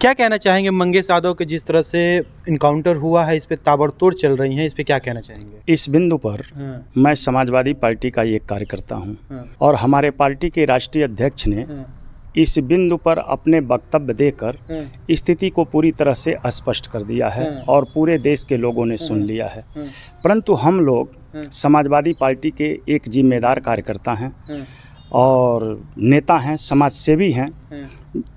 क्या कहना चाहेंगे मंगेश यादव के जिस तरह से इनकाउंटर हुआ है, इस पे ताबड़तोड़ चल रही हैं, इस पे क्या कहना चाहेंगे? इस बिंदु पर मैं समाजवादी पार्टी का एक कार्यकर्ता हूं और हमारे पार्टी के राष्ट्रीय अध्यक्ष ने इस बिंदु पर अपने वक्तव्य देकर स्थिति को पूरी तरह से स्पष्ट कर दिया है और पूरे देश के लोगों ने सुन लिया है। परंतु हम लोग समाजवादी पार्टी के एक जिम्मेदार कार्यकर्ता हैं और नेता हैं, समाजसेवी हैं।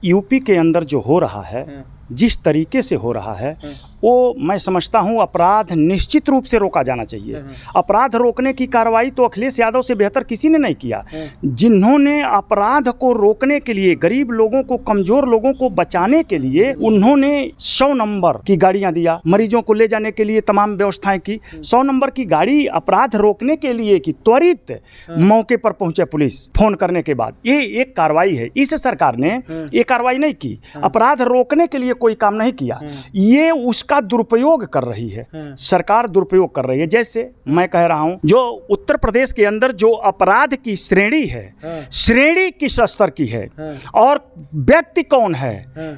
यूपी के अंदर जो हो रहा है, जिस तरीके से हो रहा है, वो मैं समझता हूँ अपराध निश्चित रूप से रोका जाना चाहिए। अपराध रोकने की कार्रवाई तो अखिलेश यादव से बेहतर किसी ने नहीं किया। जिन्होंने अपराध को रोकने के लिए, गरीब लोगों को, कमज़ोर लोगों को बचाने के लिए उन्होंने 100 नंबर की गाड़ियां दिया, मरीजों को ले जाने के लिए तमाम व्यवस्थाएं की। 100 नंबर की गाड़ी अपराध रोकने के लिए की, त्वरित मौके पर पहुंचे पुलिस फोन करने के बाद। ये एक कार्रवाई है। इस सरकार ने ये कार्रवाई नहीं की, अपराध रोकने के लिए कोई काम नहीं किया। ये उसका दुरुपयोग कर रही है सरकार, दुरुपयोग कर रही है। जैसे मैं कह रहा हूं, जो उत्तर प्रदेश के अंदर जो अपराध की श्रेणी है, श्रेणी किस स्तर की है और व्यक्ति कौन है,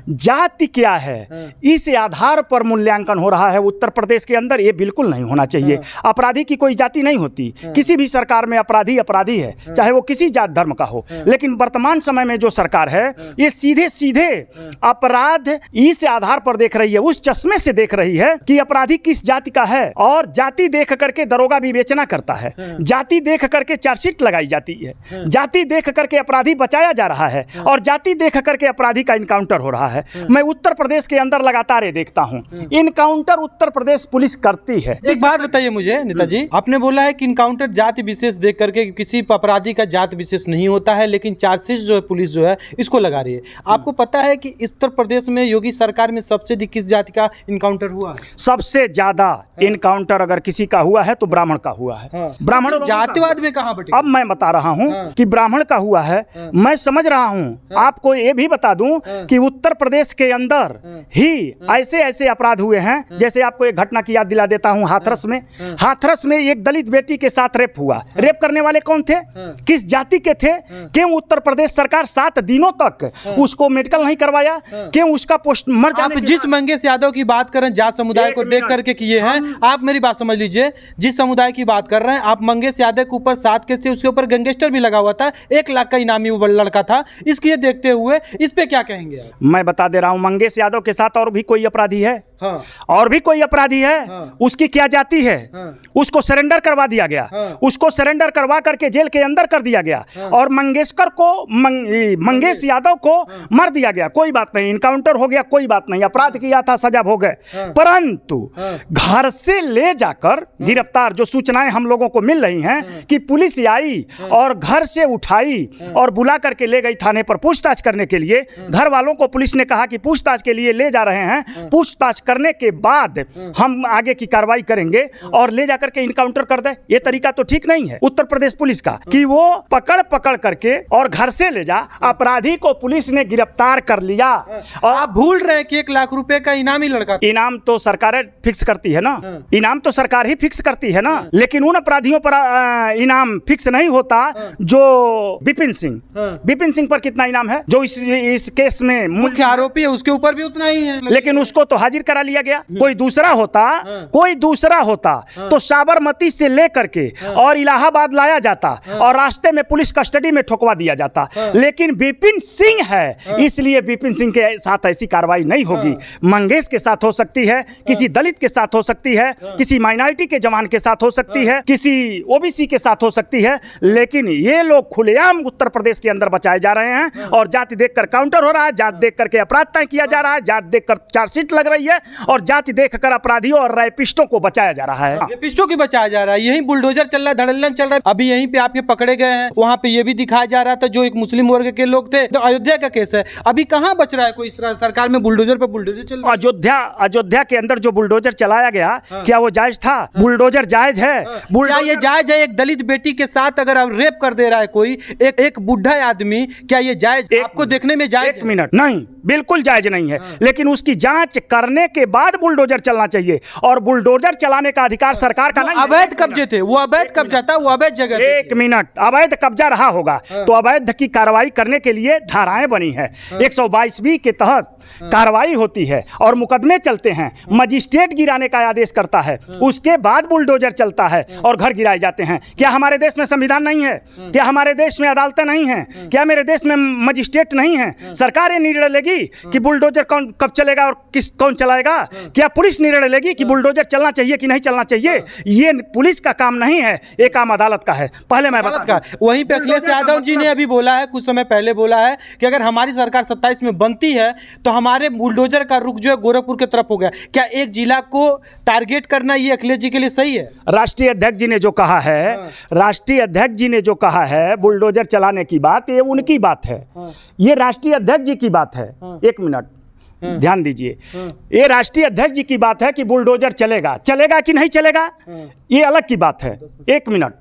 जाति क्या है, इस आधार पर मूल्यांकन हो रहा है उत्तर प्रदेश के अंदर। ये बिल्कुल नहीं होना चाहिए। अपराधी की कोई जाति नहीं होती। किसी भी सरकार में अपराधी अपराधी है, चाहे वो किसी जात धर्म का हो। लेकिन वर्तमान समय में जो सरकार है, ये सीधे सीधे अपराध इस आधार पर देख रही है, उस चश्मे से देख रही है कि अपराधी किस जाति का है। और जाति देख करके दरोगा विवेचना करता है, जाति देख करके चार्जशीट लगाई जाती है, जाति देख करके अपराधी बचाया जा रहा है और जाति देख करके अपराधी का इनकाउंटर हो रहा है। मैं उत्तर प्रदेश के अंदर लगातार ये देखता हूं, इनकाउंटर उत्तर प्रदेश पुलिस करती है। एक बात बताइए मुझे नेताजी, आपने बोला है कि इनकाउंटर जाति विशेष देख करके, किसी अपराधी का जाति विशेष नहीं होता है, लेकिन चार्जशीट जो है पुलिस जो है इसको लगा रही है। आपको पता है कि उत्तर प्रदेश में योगी सरकार में सबसे अधिक किस जाति का इनकाउंटर हुआ है? सबसे ज्यादा इनकाउंटर अगर किसी का हुआ है तो ब्राह्मण का हुआ है। ब्राह्मण जातिवाद में कहां बटे? अब मैं बता रहा हूं कि ब्राह्मण का हुआ है। मैं समझ रहा हूं, आपको ये भी बता दूं कि उत्तर प्रदेश के अंदर ही ऐसे ऐसे अपराध हुए हैं। जैसे आपको एक घटना की याद दिला देता हूं। हाथरस में एक दलित बेटी के साथ रेप हुआ। रेप करने वाले कौन थे, किस जाति के थे? क्यों उत्तर प्रदेश सरकार 7 दिनों तक उसको मेडिकल नहीं करवाया? क्यों उसका पोस्ट मर जाने? आप जिस मंगेश यादव की बात कर रहे हैं, जाट समुदाय को देख करके किए हैं, आप मेरी बात समझ लीजिए। जिस समुदाय की बात कर रहे हैं आप, मंगेश यादव के ऊपर 7 केस थे, उसके ऊपर गैंगस्टर भी लगा हुआ था, 1 लाख का इनामी वो लड़का था। इसके देखते हुए इस पे क्या कहेंगे आप? मैं बता दे रहा हूं, मंगेश यादव के साथ और भी कोई अपराधी है। और भी कोई अपराधी है। उसकी क्या जाति है? उसको सरेंडर करवा दिया गया। उसको सरेंडर करवा करके जेल के अंदर कर दिया गया और मंगेश यादव को मार दिया गया। कोई बात नहीं, इनकाउंटर हो गया, कोई बात नहीं, अपराध किया था, सजा हो गए। परंतु घर से ले जाकर गिरफ्तार, जो सूचनाएं हम लोगों को मिल रही हैं कि पुलिस आई और घर से उठाई और बुला करके ले गई थाने पर पूछताछ करने के लिए। घर वालों को पुलिस ने कहा कि पूछताछ के लिए ले जा रहे हैं, पूछताछ करने के बाद हम आगे की कार्रवाई करेंगे और ले जाकर के इनकाउंटर कर दे। ये तरीका तो ठीक नहीं है उत्तर प्रदेश पुलिस का कि वो पकड़ करके और घर से ले जा। अपराधी को पुलिस ने गिरफ्तार कर लिया। और आप भूल रहे हैं कि 1 लाख रुपए का इनामी लड़का। इनाम तो सरकार फिक्स करती है ना, इनाम तो सरकार ही फिक्स करती है ना। लेकिन उन अपराधियों पर इनाम फिक्स नहीं होता जो विपिन सिंह पर कितना इनाम है, जो इस केस में मुख्य आरोपी है, उसके ऊपर भी उतना ही है। लेकिन उसको तो हाजिर करा लिया गया। कोई दूसरा होता तो साबरमती से लेकर के और इलाहाबाद लाया जाता और रास्ते में पुलिस कस्टडी में ठोकवा दिया जाता। लेकिन विपिन सिंह है, इसलिए विपिन सिंह के साथ ऐसी कार्रवाई नहीं होगी। मंगेश के साथ हो सकती है, किसी दलित के साथ हो सकती है, किसी माइनॉरिटी के जवान के साथ हो सकती है, किसी ओबीसी के साथ हो सकती है। लेकिन ये लोग खुलेआम उत्तर प्रदेश के अंदर बचाए जा रहे हैं और जाति देखकर काउंटर हो रहा है, जाति देखकर के अपराध तय किया जा रहा है, जाति देखकर चार्जशीट लग रही है और जाति देखकर अपराधियों और रैपिस्टों को बचाया जा रहा है। रैपिस्टों की बचाया जा रहा है। यही बुलडोजर चल रहा है, धड़ल्ला चल रहा है। अभी यहीं पे आपके पकड़े गए हैं, वहां पे ये भी दिखाया जा रहा था जो एक मुस्लिम वर्ग के लोग थे। तो अयोध्या का केस है, अभी कहां बच रहा है कोई? सरकार में बुलडोजर पे बुलडोजर चल रहा है। अयोध्या के अंदर जो बुलडोजर चलाया गया, क्या वो जायज था? बुलडोजर जायज है? क्या ये जायज है? एक दलित बेटी के साथ अगर रेप कर दे रहा है कोई, एक बुढ़ा आदमी, क्या ये जायज आपको देखने में जायज? 1 मिनट नहीं, बिल्कुल जायज नहीं है। लेकिन उसकी जांच करने के बाद बुलडोजर चलना चाहिए और बुलडोजर चलाने का अधिकार सरकार का नहीं। अवैध कब्जे थे, वो अवैध कब्जा था, वो अवैध जगह। 1 मिनट, अवैध कब्जा रहा होगा तो अवैध की कार्रवाई करने के लिए धाराएं बनी है, 122B के तहत कार्रवाई होती है और मुकदमे चलते हैं, मजिस्ट्रेट गिराने का आदेश करता है, उसके बाद बुलडोजर चलता है और घर गिराए जाते हैं। क्या हमारे देश में संविधान नहीं है? क्या हमारे देश में अदालतें नहीं हैं? क्या मेरे देश में मजिस्ट्रेट नहीं है? सरकार ये निर्णय लेगी कि बुलडोजर कौन कब चलेगा और कौन चलाएगा? क्या पुलिस निर्णय लेगी कि बुलडोजर चलना चाहिए कि नहीं चलना चाहिए? ये पुलिस का काम नहीं है, ये काम अदालत का है। पहले मैं बता वहीं पे अखिलेश यादव जी ने अभी बोला है, कुछ समय पहले बोला है कि अगर हमारी सरकार 27 में बनती है तो हमारे बुलडोजर का रुख जो है गोरखपुर की तरफ हो गया। क्या एक जिला को टारगेट करना ये अखिलेश जी के लिए सही है? राष्ट्रीय अध्यक्ष जी ने जो कहा है, राष्ट्रीय अध्यक्ष जी ने जो कहा है बुलडोजर चलाने की बात, ये उनकी बात है, ये राष्ट्रीय अध्यक्ष जी की बात है। एक मिनट ध्यान दीजिए, ये राष्ट्रीय अध्यक्ष जी की बात है कि बुलडोजर चलेगा कि नहीं चलेगा, ये अलग की बात है। एक मिनट,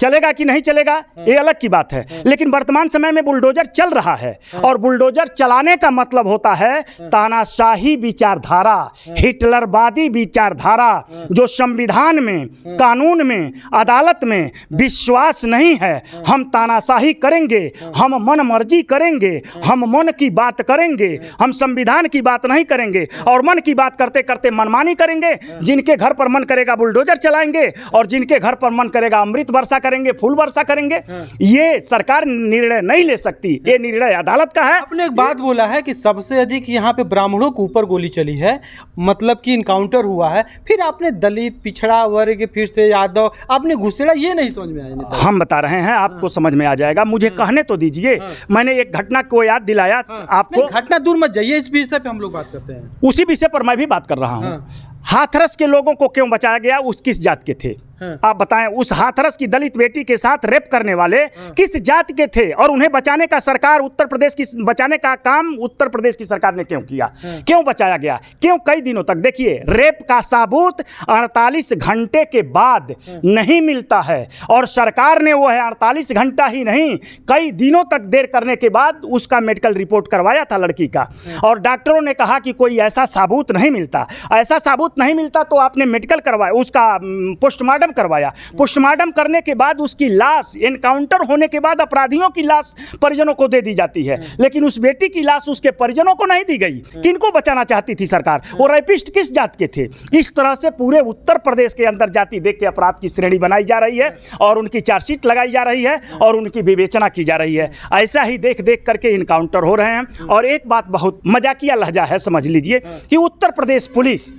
चलेगा कि नहीं चलेगा ये अलग की बात है, लेकिन वर्तमान समय में बुलडोजर चल रहा है और बुलडोजर चलाने का मतलब होता है तानाशाही विचारधारा, हिटलरवादी विचारधारा, जो संविधान में, कानून में, अदालत में विश्वास नहीं है। हम तानाशाही करेंगे, हम मन मर्जी करेंगे, हम मन की बात करेंगे, हम संविधान की बात नहीं करेंगे और मन की बात करते करते मनमानी करेंगे। जिनके घर पर मन करेगा बुलडोजर चलाएंगे और जिनके घर पर मन करेगा अमृत वर्षा करेंगे, फूल वर्षा करेंगे। ये सरकार निर्णय नहीं ले सकती, ये निर्णय अदालत का है। आपने एक बात बोला है कि सबसे अधिक यहाँ पे ब्राह्मणों के ऊपर गोली चली है, मतलब कि इनकाउंटर हुआ है, फिर आपने दलित, पिछड़ा वर्ग, फिर से यादव, आपने घुसेड़ा, ये नहीं समझ में आया। हम बता रहे हैं, आपको समझ में आ जाएगा, मुझे कहने तो दीजिए। मैंने एक घटना को याद दिलाया आपको। घटना दूर मत जाइए, इस विषय पे हम लोग बात करते हैं। उसी विषय पर मैं भी बात कर रहा हूँ। हाथरस के लोगों को क्यों बचाया गया? उस किस जात के थे आप बताएं? उस हाथरस की दलित बेटी के साथ रेप करने वाले किस जात के थे? और उन्हें बचाने का सरकार उत्तर प्रदेश की, बचाने का काम उत्तर प्रदेश की सरकार ने क्यों किया? क्यों बचाया गया? क्यों कई दिनों तक? देखिए, रेप का सबूत 48 घंटे के बाद नहीं मिलता है और सरकार ने वो है 48 घंटा ही नहीं, कई दिनों तक देर करने के बाद उसका मेडिकल रिपोर्ट करवाया था लड़की का, और डॉक्टरों ने कहा कि कोई ऐसा सबूत नहीं मिलता। ऐसा सबूत नहीं मिलता तो आपने मेडिकल करवाया, उसका पोस्टमार्टम करवाया। पोस्टमार्टम करने के बाद उसकी लाश, एनकाउंटर होने के बाद अपराधियों की लाश परिजनों को दे दी जाती है, लेकिन उस बेटी की लाश उसके परिजनों को नहीं दी गई। किनको बचाना चाहती थी सरकार? वो रेपिस्ट किस जात के थे? इस तरह से पूरे उत्तर प्रदेश के अंदर जाति देख के अपराध की श्रेणी बनाई जा रही है और उनकी चार्जशीट लगाई जा रही है और उनकी विवेचना की जा रही है। ऐसा ही देख देख करके इनकाउंटर हो रहे हैं। और एक बात बहुत मजाकिया लहजा है, समझ लीजिए कि Uttar Pradesh police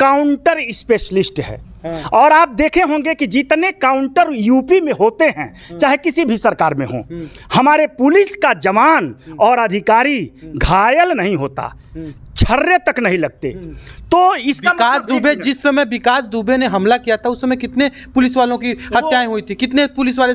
counter specialist है। और आप देखे होंगे कि जितने काउंटर यूपी में होते हैं, चाहे किसी भी सरकार में हो, हमारे पुलिस का जवान और अधिकारी घायल नहीं होता, छर्रे तक नहीं लगते। तो इसका विकास दुबे, जिस समय विकास दुबे ने हमला किया था उस समय कितने पुलिस वालों की हत्याएं हुई थी? कितने पुलिस वाले?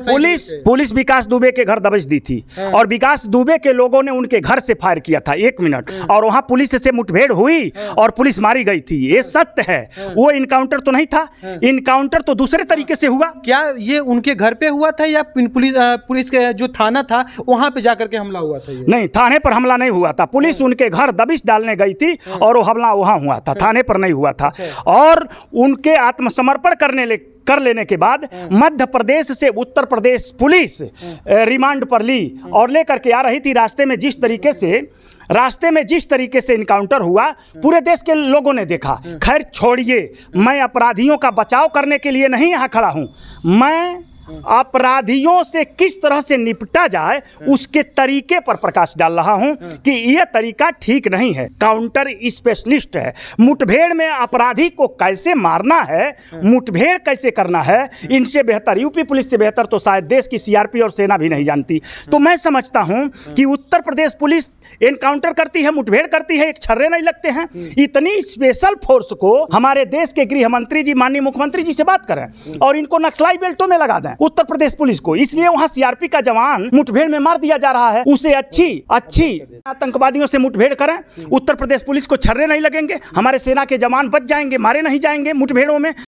पुलिस विकास दुबे के घर दबिश दी थी और विकास दुबे के लोगों ने उनके घर से फायर किया था। एक मिनट, और वहां पुलिस से मुठभेड़ हुई और पुलिस मारी गई थी, ये सत्य है। वो इनकाउंटर तो नहीं था, इनकाउंटर तो दूसरे तरीके से हुआ। क्या ये उनके घर पे हुआ था या पुलिस के जो थाना था वहां पे जाकर के हमला हुआ था? ये नहीं, थाने पर हमला नहीं हुआ था, पुलिस उनके घर दबिश डालने गई थी और वो हमला वहां हुआ था, थाने पर नहीं हुआ था। और उनके आत्मसमर्पण कर लेने के बाद मध्य प्रदेश से उत्तर प्रदेश पुलिस रिमांड पर ली और लेकर के आ रही थी। रास्ते में जिस तरीके से इनकाउंटर हुआ पूरे देश के लोगों ने देखा। खैर छोड़िए, मैं अपराधियों का बचाव करने के लिए नहीं यहाँ खड़ा हूँ, मैं अपराधियों से किस तरह से निपटा जाए उसके तरीके पर प्रकाश डाल रहा हूं कि यह तरीका ठीक नहीं है। काउंटर स्पेशलिस्ट है, मुठभेड़ में अपराधी को कैसे मारना है, मुठभेड़ कैसे करना है, इनसे बेहतर, यूपी पुलिस से बेहतर तो शायद देश की सीआरपी और सेना भी नहीं जानती। तो मैं समझता हूं कि उत्तर प्रदेश पुलिस एनकाउंटर करती है, मुठभेड़ करती है, एक छर्रे नहीं लगते हैं। इतनी स्पेशल फोर्स को हमारे देश के गृह मंत्री जी, माननीय मुख्यमंत्री जी से बात करें और इनको नक्सलाई बेल्टों में लगा दें उत्तर प्रदेश पुलिस को। इसलिए वहां सीआरपी का जवान मुठभेड़ में मार दिया जा रहा है। उसे अच्छी आतंकवादियों से मुठभेड़ करें, उत्तर प्रदेश पुलिस को छर्रे नहीं लगेंगे, हमारे सेना के जवान बच जाएंगे, मारे नहीं जाएंगे मुठभेड़ों में।